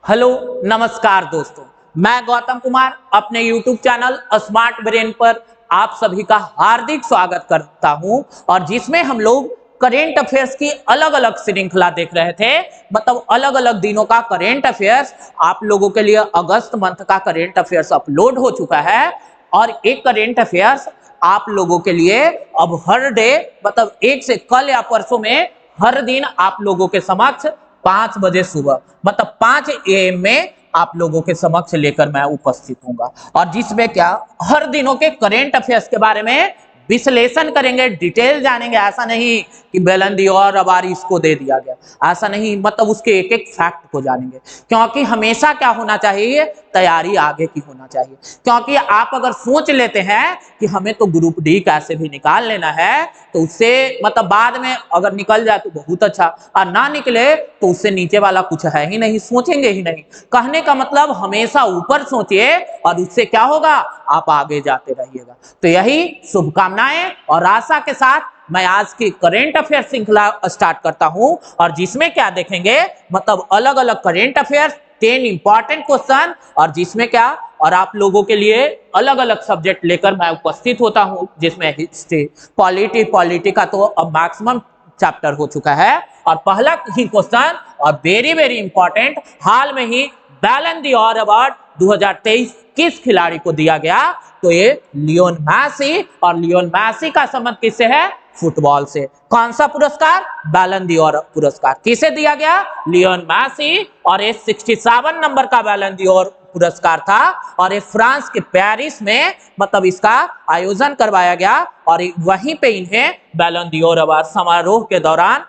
Hello नमस्कार दोस्तों, मैं गौतम कुमार अपने YouTube चैनल स्मार्ट ब्रेन पर आप सभी का हार्दिक स्वागत करता हूं और जिसमें हम लोग करेंट अफेयर्स की अलग अलग श्रृंखला देख रहे थे। मतलब अलग अलग दिनों का करेंट अफेयर्स आप लोगों के लिए अगस्त मंथ का करेंट अफेयर्स अपलोड हो चुका है और एक करेंट अफेयर्स आप लोगों के लिए अब हर डे मतलब एक से कल या परसों में हर दिन आप लोगों के समक्ष 5 बजे सुबह मतलब 5 AM में आप लोगों के समक्ष लेकर मैं उपस्थित हूंगा और जिसमें क्या हर दिनों के करेंट अफेयर्स के बारे में विश्लेषण करेंगे, डिटेल जानेंगे। ऐसा नहीं कि बैलन d'Or अवार्ड इसको दे दिया गया, ऐसा नहीं। मतलब उसके एक एक फैक्ट को जानेंगे, क्योंकि हमेशा क्या होना चाहिए, तैयारी आगे की होना चाहिए। क्योंकि आप अगर सोच लेते हैं कि हमें तो ग्रुप डी कैसे भी निकाल लेना है, तो उससे मतलब बाद में अगर निकल जाए तो बहुत अच्छा, और ना निकले तो उससे नीचे वाला कुछ है ही नहीं, सोचेंगे ही नहीं। कहने का मतलब हमेशा ऊपर सोचिए और उससे क्या होगा, आप आगे जाते रहिएगा। तो यही शुभकामनाएं और आशा के साथ मैं आज की करेंट अफेयर श्रृंखला स्टार्ट करता हूं और जिसमें क्या देखेंगे, मतलब अलग अलग करेंट अफेयर्स 10 इंपॉर्टेंट क्वेश्चन और जिसमें क्या और आप लोगों के लिए अलग अलग सब्जेक्ट लेकर मैं उपस्थित होता हूं, जिसमें हिस्ट्री, पॉलिटी का तो अब मैक्सिमम चैप्टर हो चुका है। और पहला ही क्वेश्चन और वेरी वेरी इंपॉर्टेंट, हाल में ही बैलन d'Or अवार्ड 2023 किस खिलाड़ी को दिया गया, तो ये लियोन मैसी। और लियोन मैसी का संबंध किससे है, फुटबॉल से। कौन सा पुरस्कार, बैलन d'Or पुरस्कार किसे दिया गया, लियोन मैसी। और ये 67 नंबर का बैलन d'Or पुरस्कार था और ये फ्रांस के पेरिस में मतलब इसका आयोजन करवाया गया और वहीं पे इन्हें बैलन d'Or अवार्ड समारोह के दौरान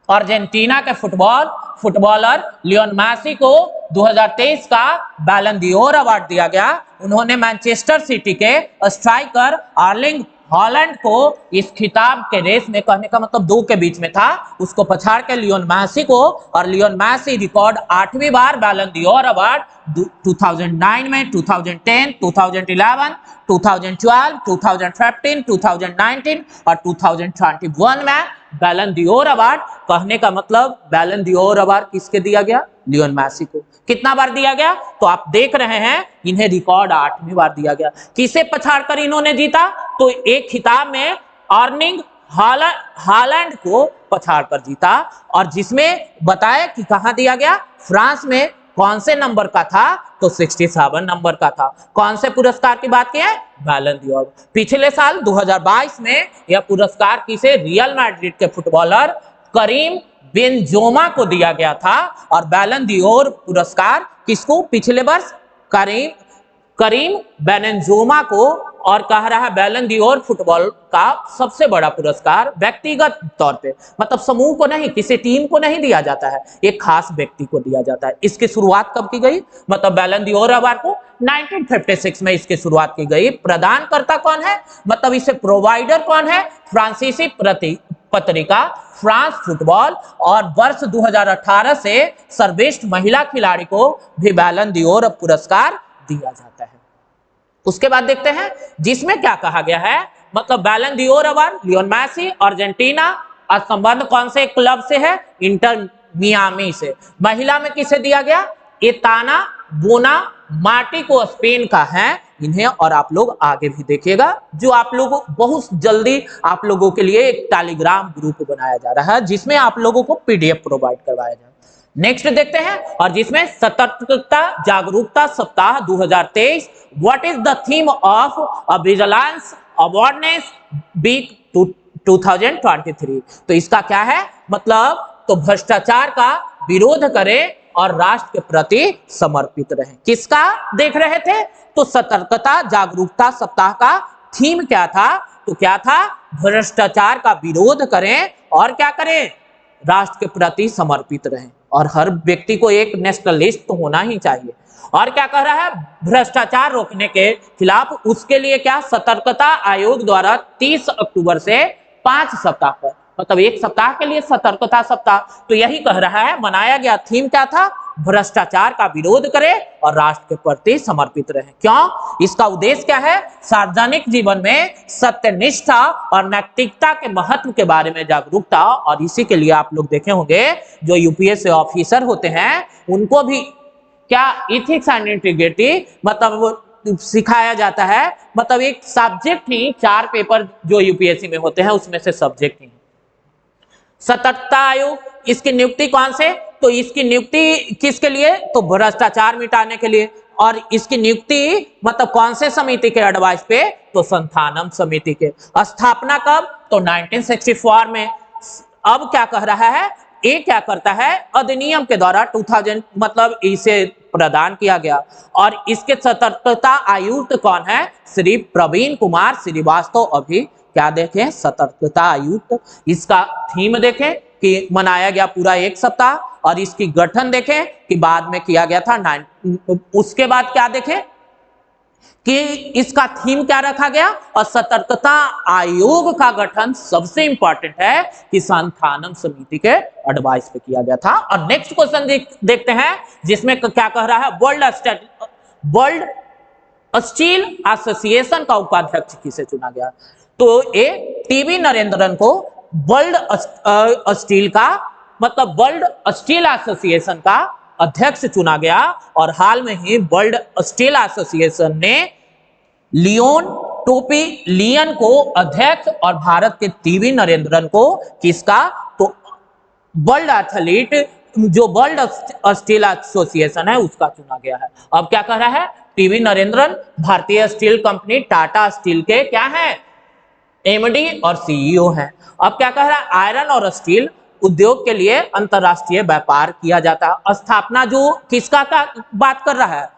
अर्जेंटीना के फुटबॉलर लियोन मैसी को 2023 का बैलन d'Or अवार्ड दिया गया। उन्होंने मैनचेस्टर सिटी के स्ट्राइकर आर्लिंग हॉलैंड को इस खिताब के रेस में, कहने का मतलब दो के बीच में था, उसको पछाड़ के लियोन मैसी को, और लियोन मैसी रिकॉर्ड 8वीं बार बैलन d'Or अवार्ड 2009 में, 2010, 2011, 2012, 2015, 2019 और 2021 में बैलन d'Or अवार्ड। कहने का मतलब बैलन d'Or अवार्ड किसके दिया गया, लियोन मैसी को। कितना बार दिया गया, तो आप देख रहे हैं इन्हें रिकॉर्ड 8वीं बार दिया गया। किसे पछाड़कर इन्होंने जीता, तो एक खिताब में अर्लिंग हॉलैंड को पछाड़कर जीता और जिसमें बताया कि कहां दिया गया, फ्रांस में। कौन से नंबर का था, तो 67 नंबर का था। कौन से पुरस्कार की बात की है, बैलन d'Or। पिछले साल 2022 में यह पुरस्कार किसे, रियल मैड्रिड के फुटबॉलर करीम बेंजेमा को दिया गया था। और बैलन d'Or पुरस्कार किसको, पिछले वर्ष करीम बेंजेमा को। और कह रहा है बैलन d'Or फुटबॉल का सबसे बड़ा पुरस्कार व्यक्तिगत तौर पे, मतलब समूह को नहीं, किसी टीम को नहीं दिया जाता है, एक खास व्यक्ति को दिया जाता है। इसकी शुरुआत कब की गई, मतलब बैलन d'Or अवार्ड को 1956 में इसकी शुरुआत की गई। प्रदानकर्ता कौन है, मतलब इसे प्रोवाइडर कौन है, फ्रांसीसी पत्रिका फ्रांस फुटबॉल। और वर्ष 2018 से सर्वश्रेष्ठ महिला खिलाड़ी को भी बैलन d'Or पुरस्कार दिया जाता है। उसके बाद देखते हैं जिसमें क्या कहा गया है, मतलब बैलन d'Or award Leone Massey Argentina, और संबंध कौन से क्लब से है, इंटर मियामी से। महिला में किसे दिया गया, एताना बोनामाटी को स्पेन का है इन्हें। और आप लोग आगे भी देखिएगा, जो आप लोग बहुत जल्दी आप लोगों के लिए एक टेलीग्राम ग्रुप बनाया जा रहा है जिसमें आप लोगों को PDF प्रोवाइड करवाया जाए। नेक्स्ट देखते हैं, और जिसमें सतर्कता जागरूकता सप्ताह 2023, what is the theme of vigilance awareness week 2023। तो इसका क्या है, मतलब तो भ्रष्टाचार का विरोध करें और राष्ट्र के प्रति समर्पित रहें। किसका देख रहे थे, तो सतर्कता जागरूकता सप्ताह का थीम क्या था, तो क्या था, भ्रष्टाचार का विरोध करें और क्या करें, राष्ट्र के प्रति समर्पित रहें। और हर व्यक्ति को एक नेशनलिस्ट तो होना ही चाहिए। और क्या कह रहा है, भ्रष्टाचार रोकने के खिलाफ, उसके लिए क्या, सतर्कता आयोग द्वारा 30 अक्टूबर से 5 सप्ताह पर, मतलब एक सप्ताह के लिए सतर्कता सप्ताह, तो यही कह रहा है मनाया गया। थीम क्या था, भ्रष्टाचार का विरोध करें और राष्ट्र के प्रति समर्पित रहें। क्यों, इसका उद्देश्य क्या है, सार्वजनिक जीवन में सत्यनिष्ठा और नैतिकता के महत्व के बारे में जागरूकता। और इसी के लिए आप लोग देखे होंगे जो UPSC ऑफिसर होते हैं उनको भी क्या इथिक्स एंड इंटीग्रिटी मतलब सिखाया जाता है, मतलब एक सब्जेक्ट ही, 4 पेपर जो यूपीएससी में होते हैं उसमें से सब्जेक्ट ही। सतर्कता आयोग, इसकी नियुक्ति कौन से, तो इसकी नियुक्ति किसके लिए, तो भ्रष्टाचार मिटाने के लिए। और इसकी नियुक्ति मतलब कौन से समिति के एडवाइस पे, तो संथानम समिति के। स्थापना कब, तो 1964 में। अब क्या कह रहा है, ये क्या करता है, अधिनियम के द्वारा 2000 मतलब इसे प्रदान किया गया। और इसके सतर्कता आयुक्त कौन है, श्री प्रवीण कुमार श्रीवास्तव। अभी क्या देखें, सतर्कता आयुक्त, इसका थीम देखें कि मनाया गया पूरा 1 सप्ताह, और इसकी गठन देखें कि बाद में किया गया था उसके बाद क्या देखें कि इसका थीम क्या रखा गया, और सतर्कता आयोग का गठन सबसे इंपॉर्टेंट है कि संथानम समिति के एडवाइस पे किया गया था। और नेक्स्ट क्वेश्चन देखते हैं, जिसमें क्या कह रहा है, वर्ल्ड स्टील एसोसिएशन का उपाध्यक्ष किसे चुना गया, तो ये टीवी नरेंद्रन को वर्ल्ड स्टील का मतलब वर्ल्ड स्टील एसोसिएशन का अध्यक्ष चुना गया। और हाल में ही वर्ल्ड स्टील एसोसिएशन ने लियोन टोपिलियन को अध्यक्ष और भारत के टीवी नरेंद्रन को किसका, तो वर्ल्ड एथलीट जो वर्ल्ड स्टील एसोसिएशन है उसका चुना गया है। अब क्या कह रहा है, टीवी नरेंद्रन भारतीय स्टील कंपनी टाटा स्टील के क्या है, एमडी और सीईओ हैं। अब क्या कह रहा है, आयरन और स्टील उद्योग के लिए अंतरराष्ट्रीय व्यापार किया जाता है। स्थापना जो किसका का बात कर रहा है,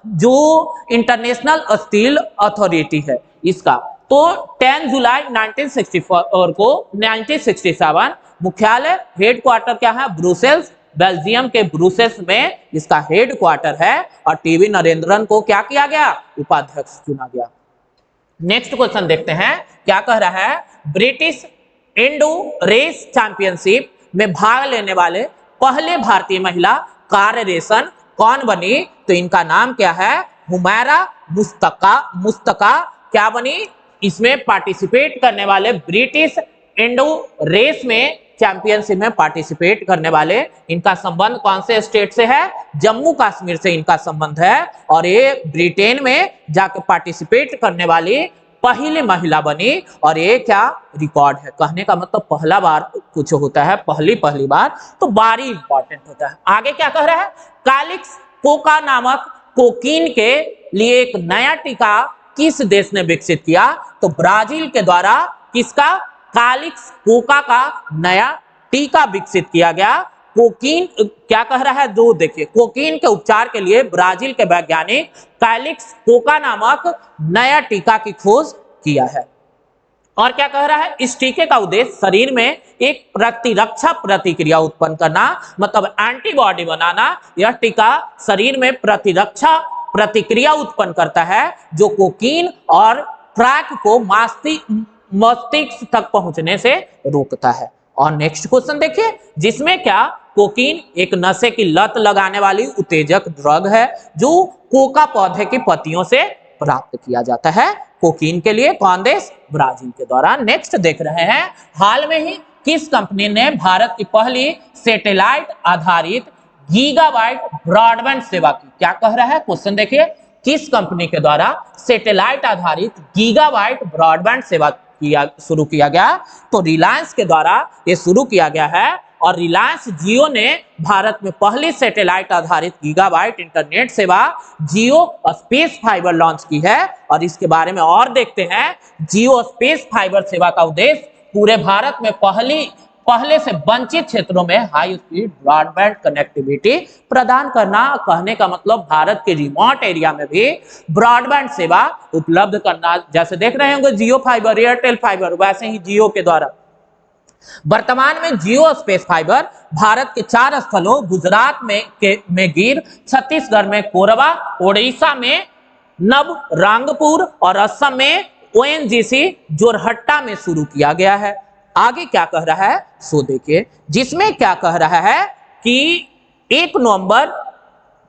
जो इंटरनेशनल स्टील अथॉरिटी है इसका, तो 10 जुलाई 1967 मुख्यालय हेडक्वार्टर क्या है, ब्रुसेल्स, बेल्जियम के ब्रुसेल्स में इसका हेडक्वार्टर है। और टीवी नरेंद्रन को क्या किया गया, उपाध्यक्ष चुना गया। नेक्स्ट क्वेश्चन देखते हैं, क्या कह रहा है, ब्रिटिश इंडो रेस चैंपियनशिप में भाग लेने वाले पहले भारतीय महिला कार रेसर कौन बनी, तो इनका नाम क्या है, हुमैरा मुस्तका क्या बनी, इसमें पार्टिसिपेट करने वाले ब्रिटिश इंडो रेस में चैंपियनशिप में पार्टिसिपेट करने वाले, इनका संबंध कौन से स्टेट से है, जम्मू कश्मीर से इनका संबंध है। और ये ब्रिटेन में जाकर पार्टिसिपेट करने वाली पहली महिला बनी। और ये क्या रिकॉर्ड है, कहने का मतलब पहला बार कुछ होता है, पहली बार, तो बारी इंपॉर्टेंट होता है। आगे क्या कह रहा है, कालिक्स कोका नामक कोकीन के लिए एक नया टीका किस देश ने विकसित किया, तो ब्राजील के द्वारा किसका, कालिक्स कोका का नया टीका विकसित किया गया। कोकीन क्या कह रहा है, जो देखिए, कोकीन के उपचार के लिए ब्राजील के वैज्ञानिक कालिक्स कोका नामक नया टीका की खोज किया है। और क्या कह रहा है, इस टीके का उद्देश्य शरीर में एक प्रतिरक्षा प्रतिक्रिया उत्पन्न करना, मतलब एंटीबॉडी बनाना। यह टीका शरीर में प्रतिरक्षा प्रतिक्रिया उत्पन्न करता है जो कोकीन और ट्रैक को मस्तिष्क तक पहुंचने से रोकता है। और नेक्स्ट क्वेश्चन देखिए, जिसमें क्या, कोकीन एक नशे की लत लगाने वाली उत्तेजक ड्रग है जो कोका पौधे की पत्तियों से प्राप्त किया जाता है। कोकीन के लिए कौन देश, ब्राजील के द्वारा। नेक्स्ट देख रहे हैं, हाल में ही किस कंपनी ने भारत की पहली सैटेलाइट आधारित गीगाबाइट ब्रॉडबैंड सेवा की, क्या कह रहा है क्वेश्चन देखिए, किस कंपनी के द्वारा सैटेलाइट आधारित गीगाबाइट ब्रॉडबैंड सेवा शुरू किया गया, तो रिलायंस के द्वारा ये शुरू किया गया है। और रिलायंस जियो ने भारत में पहली सैटेलाइट आधारित गीगाबाइट इंटरनेट सेवा जियो स्पेस फाइबर लॉन्च की है। और इसके बारे में और देखते हैं, जियो स्पेस फाइबर सेवा का उद्देश्य पूरे भारत में पहले से वंचित क्षेत्रों में हाई स्पीड ब्रॉडबैंड कनेक्टिविटी प्रदान करना। कहने का मतलब भारत के रिमोट एरिया में भी ब्रॉडबैंड सेवा उपलब्ध करना। जैसे देख रहे होंगे जियो फाइबर, एयरटेल फाइबर, वैसे ही जियो के द्वारा। वर्तमान में जियो स्पेस फाइबर भारत के 4 स्थलों, गुजरात में गिर, छत्तीसगढ़ में कोरबा, ओडिशा में नवरंगपुर और असम में ओएनजीसी जोरहट्टा में शुरू किया गया है। आगे क्या कह रहा है, सो देखिए, जिसमें क्या कह रहा है कि 1 नवंबर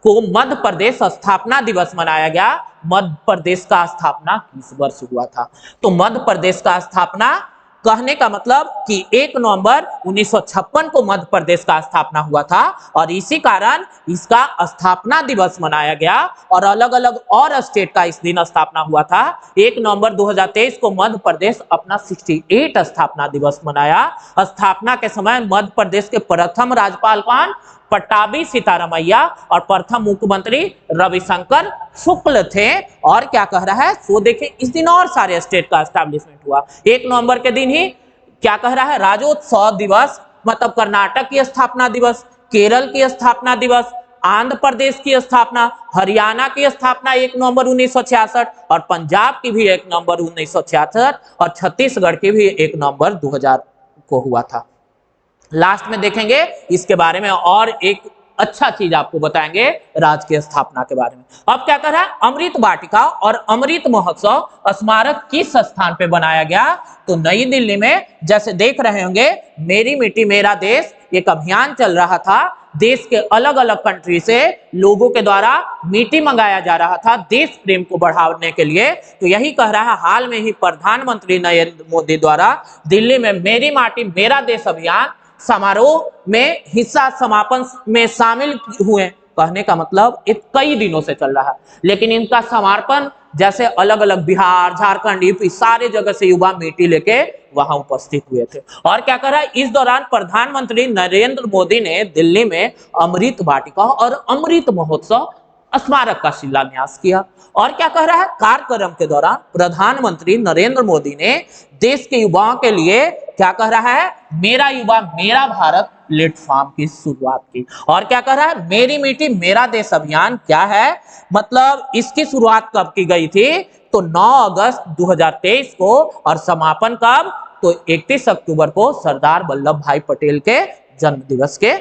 को मध्य प्रदेश स्थापना दिवस मनाया गया। मध्य प्रदेश का स्थापना किस वर्ष हुआ था, तो मध्य प्रदेश का स्थापना कहने का मतलब कि 1 नवंबर 1956 को मध्य प्रदेश का स्थापना हुआ था और इसी कारण इसका स्थापना दिवस मनाया गया और अलग अलग और स्टेट का इस दिन स्थापना हुआ था। 1 नवंबर 2023 को मध्य प्रदेश अपना 68 स्थापना दिवस मनाया। स्थापना के समय मध्य प्रदेश के प्रथम राज्यपाल कौन? पट्टाभी सीतारामैया और प्रथम मुख्यमंत्री रविशंकर शुक्ल थे। और क्या कह रहा है सो देखिए, इस दिन और सारे स्टेट का एस्टैब्लिशमेंट हुआ। 1 नवंबर के दिन ही क्या कह रहा है, राज्योत्सव दिवस, मतलब कर्नाटक की स्थापना दिवस, केरल की स्थापना दिवस, आंध्र प्रदेश की स्थापना, हरियाणा की स्थापना 1 नवंबर 1966 और पंजाब की भी 1 नवंबर 1966 और छत्तीसगढ़ की भी 1 नवंबर 2000 को हुआ था। लास्ट में देखेंगे इसके बारे में और एक अच्छा चीज आपको बताएंगे राज्य की स्थापना के बारे में। अब क्या कर रहा है, अमृत वाटिका और अमृत महोत्सव स्मारक किस स्थान पे बनाया गया? तो नई दिल्ली में। जैसे देख रहे होंगे मेरी मिट्टी मेरा देश एक अभियान चल रहा था। देश के अलग अलग कंट्री से लोगों के द्वारा मिट्टी मंगाया जा रहा था देश प्रेम को बढ़ाने के लिए। तो यही कह रहा है, हाल में ही प्रधानमंत्री नरेंद्र मोदी द्वारा दिल्ली में मेरी माटी मेरा देश अभियान समारोह में हिस्सा समापन में शामिल हुए। कहने का मतलब ये कई दिनों से चल रहा है, लेकिन इनका समर्पण जैसे अलग अलग बिहार, झारखंड, यूपी सारे जगह से युवा मिट्टी लेके वहां उपस्थित हुए थे। और क्या कर रहा है, इस दौरान प्रधानमंत्री नरेंद्र मोदी ने दिल्ली में अमृत वाटिका और अमृत महोत्सव स्मारक का शिलान्यास किया। और क्या कह रहा है, कार्यक्रम के दौरान प्रधानमंत्री नरेंद्र मोदी ने देश के युवाओं के लिए क्या कह रहा है, मेरा युवा मेरा भारत प्लेटफॉर्म की शुरुआत की। और क्या कह रहा है, मेरी मिट्टी मेरा देश अभियान क्या है, मतलब इसकी शुरुआत कब की गई थी? तो 9 अगस्त 2023 को। और समापन कब? तो 31 अक्टूबर को सरदार वल्लभ भाई पटेल के जन्म दिवस के।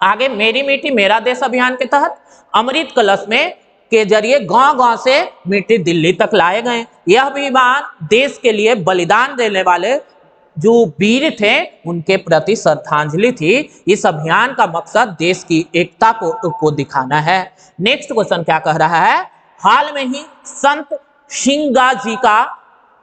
आगे मेरी मिट्टी मेरा देश अभियान के तहत अमृत कलश में के जरिए गांव-गांव से मिट्टी दिल्ली तक लाए गए। यह अभियान देश के लिए बलिदान देने वाले जो वीर थे उनके प्रति श्रद्धांजलि थी। इस अभियान का मकसद देश की एकता को दिखाना है। नेक्स्ट क्वेश्चन क्या कह रहा है, हाल में ही संत सिंगाजी का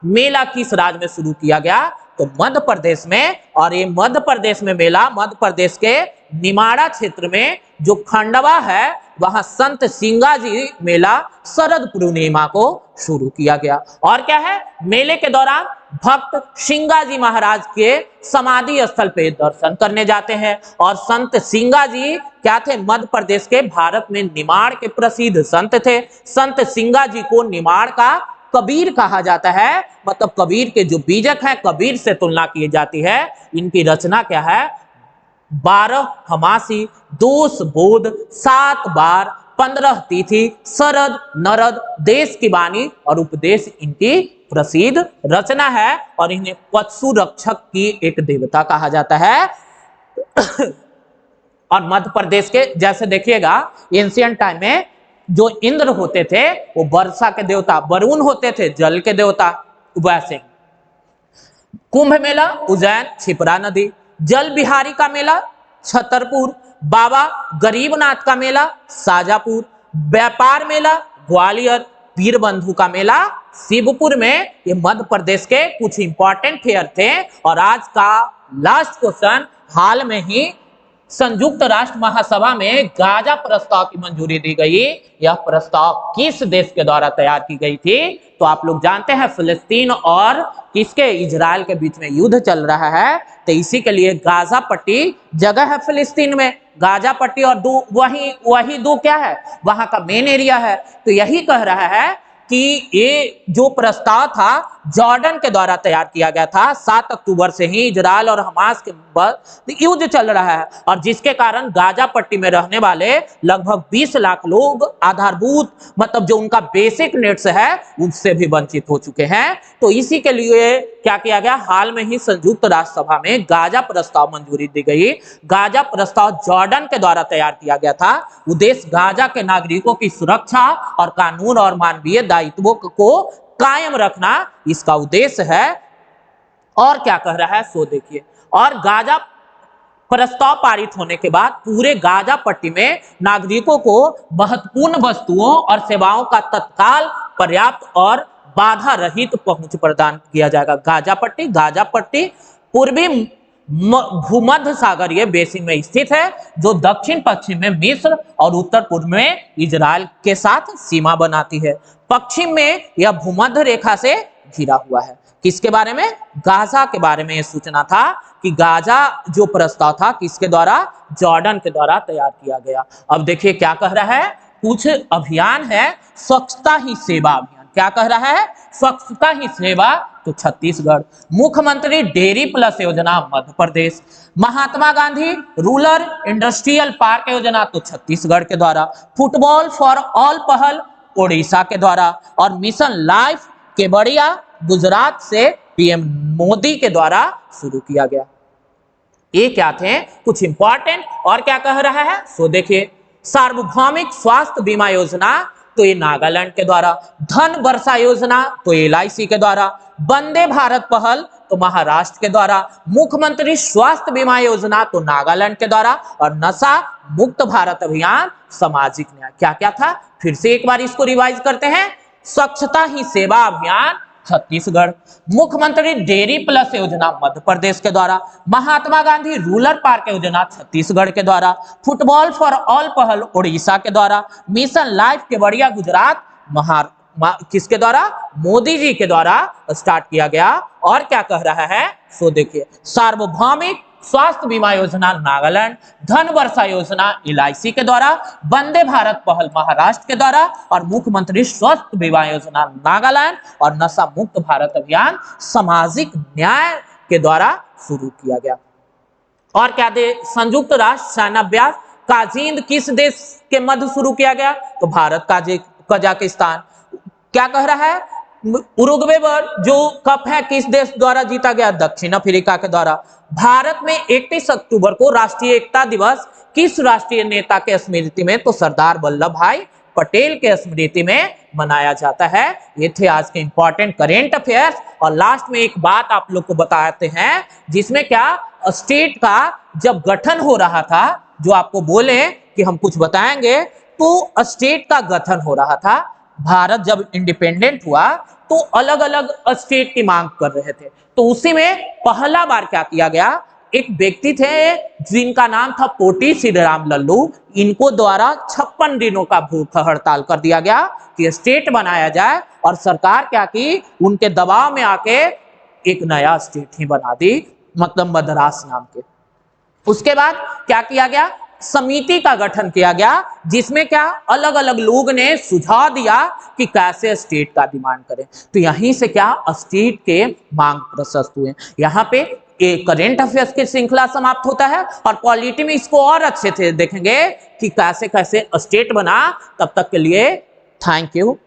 मेला किस राज्य में शुरू किया गया? तो मध्य प्रदेश में। और ये मध्य प्रदेश में मेला मध्य प्रदेश के निमाड़ा क्षेत्र में जो खंडवा है वहां संत सिंगाजी मेला शरद पूर्णिमा को शुरू किया गया। और क्या है, मेले के दौरान भक्त सिंगाजी महाराज के समाधि स्थल पे दर्शन करने जाते हैं। और संत सिंगाजी क्या थे, मध्य प्रदेश के भारत में निमाड़ के प्रसिद्ध संत थे। संत सिंगाजी को निमाड़ का कबीर कहा जाता है, मतलब कबीर के जो बीजक हैं कबीर से तुलना की जाती है। इनकी रचना क्या है, 12 हमासी, 2 बोध, 7 बार, 15 तिथि, शरद, नरद, देश की वाणी और उपदेश इनकी प्रसिद्ध रचना है। और इन्हें पशु रक्षक की एक देवता कहा जाता है। और मध्य प्रदेश के जैसे देखिएगा एंशिएंट टाइम में जो इंद्र होते थे वो वर्षा के देवता, वरुण होते थे जल के देवता। वैसे कुंभ मेला उज्जैन छिपरा नदी, जल बिहारी का मेला छतरपुर, बाबा गरीबनाथ का मेला शाजापुर, व्यापार मेला ग्वालियर, पीर बंधु का मेला शिवपुर में। ये मध्य प्रदेश के कुछ इंपॉर्टेंट फेयर थे। और आज का लास्ट क्वेश्चन, हाल में ही संयुक्त राष्ट्र महासभा में गाजा प्रस्ताव की मंजूरी दी गई। यह प्रस्ताव किस देश के द्वारा तैयार की गई थी? तो आप लोग जानते हैं फिलिस्तीन और किसके, इजराइल के बीच में युद्ध चल रहा है। तो इसी के लिए गाजा पट्टी जगह है फिलिस्तीन में, गाजा पट्टी और वही दो क्या है, वहां का मेन एरिया है। तो यही कह रहा है कि ये जो प्रस्ताव था जॉर्डन के द्वारा तैयार किया गया था। 7 अक्टूबर से ही इजराइल और हमास के युद्ध चल रहा है और जिसके कारण गाजा पट्टी में रहने वाले लगभग 20 लाख लोग आधारभूत, मतलब जो उनका बेसिक नीड्स है उससे भी वंचित हो चुके हैं। तो इसी के लिए क्या किया गया, हाल में ही संयुक्त राष्ट्र सभा में गाजा प्रस्ताव मंजूरी दी गई। गाजा प्रस्ताव जॉर्डन के द्वारा तैयार किया गया था। उद्देश्य गाजा के नागरिकों की सुरक्षा और कानून और मानवीय दायित्वों को कायम रखना इसका उद्देश्य है। और क्या कह रहा है सो देखिए, और गाजा प्रस्ताव पारित होने के बाद पूरे गाजा पट्टी में नागरिकों को महत्वपूर्ण वस्तुओं और सेवाओं का तत्काल, पर्याप्त और बाधा रहित पहुंच प्रदान किया जाएगा। गाजा पट्टी पूर्वी भूमध्य सागरीय बेसिन में स्थित है, जो दक्षिण पश्चिम में मिस्र और उत्तर पूर्व में इजराइल के साथ सीमा बनाती है। पश्चिम में यह भूमध्य रेखा से घिरा हुआ है। किसके बारे में? गाजा के बारे में यह सूचना था कि गाजा जो प्रस्ताव था किसके द्वारा? जॉर्डन के द्वारा तैयार किया गया। अब देखिए क्या कह रहा है, कुछ अभियान है स्वच्छता ही सेवा अभियान। क्या कह रहा है? स्वच्छता ही सेवा, तो छत्तीसगढ़। मुख्यमंत्री डेयरी प्लस योजना Madhya Pradesh. Mahatma Gandhi rural industrial park योजना तो छत्तीसगढ़ के द्वारा। फुटबॉल फॉर ऑल पहल ओडिशा के द्वारा। और मिशन लाइफ केवड़िया गुजरात से पीएम मोदी के द्वारा शुरू किया गया। ये क्या थे? कुछ इंपॉर्टेंट। और क्या कह रहा है सो देखिए, सार्वभौमिक स्वास्थ्य बीमा योजना तो ये नागालैंड के द्वारा। धन वर्षा योजना तो एलआईसी के द्वारा। वंदे भारत पहल तो महाराष्ट्र के द्वारा। मुख्यमंत्री स्वास्थ्य बीमा योजना तो नागालैंड के द्वारा। और नशा मुक्त भारत अभियान सामाजिक न्याय। क्या क्या था? फिर से एक बार इसको रिवाइज करते हैं। स्वच्छता ही सेवा अभियान छत्तीसगढ़। मुख्यमंत्री डेयरी प्लस योजना मध्य प्रदेश के द्वारा। महात्मा गांधी रूरल पार्क योजना छत्तीसगढ़ के द्वारा। फुटबॉल फॉर ऑल पहल ओडिशा के द्वारा। मिशन लाइफ केवड़िया गुजरात किसके द्वारा? मोदी जी के द्वारा स्टार्ट किया गया। और क्या कह रहा है सो देखिए, सार्वभौमिक स्वास्थ्य बीमा योजना नागालैंड। धन वर्षा योजना एलआईसी के द्वारा। वंदे भारत पहल महाराष्ट्र के द्वारा। और मुख्यमंत्री स्वास्थ्य बीमा योजना नागालैंड। और नशा मुक्त भारत अभियान सामाजिक न्याय के द्वारा शुरू किया गया। और क्या दे? संयुक्त राष्ट्र सैन्याभ्यास काजिंद किस देश के मध्य शुरू किया गया? तो भारत कजाकिस्तान। क्या कह रहा है? उरुग्वे जो कप है किस देश द्वारा जीता गया? दक्षिण अफ्रीका के द्वारा। भारत में 31 अक्टूबर को राष्ट्रीय एकता दिवस किस राष्ट्रीय नेता के स्मृति में? तो सरदार वल्लभ भाई पटेल के स्मृति में मनाया जाता है। ये थे आज के इंपॉर्टेंट करेंट अफेयर्स। और लास्ट में एक बात आप लोग को बताते हैं, जिसमें क्या स्टेट का जब गठन हो रहा था, जो आपको बोले कि हम कुछ बताएंगे, तो स्टेट का गठन हो रहा था। भारत जब इंडिपेंडेंट हुआ तो अलग अलग स्टेट की मांग कर रहे थे। तो उसी में पहला बार क्या किया गया, एक व्यक्ति थे जिनका नाम था पोटी श्रीराम लल्लू। इनको द्वारा 56 दिनों का भूख हड़ताल कर दिया गया कि स्टेट बनाया जाए। और सरकार क्या की, उनके दबाव में आके एक नया स्टेट ही बना दी, मतलब मद्रास नाम के। उसके बाद क्या किया गया, समिति का गठन किया गया, जिसमें क्या अलग अलग लोग ने सुझाव दिया कि कैसे स्टेट का डिमांड करें। तो यहीं से क्या स्टेट के मांग प्रशस्त हुए। यहाँ पे एक करेंट अफेयर्स की श्रृंखला समाप्त होता है। और पॉलिटी में इसको और अच्छे से देखेंगे कि कैसे कैसे स्टेट बना। तब तक के लिए थैंक यू।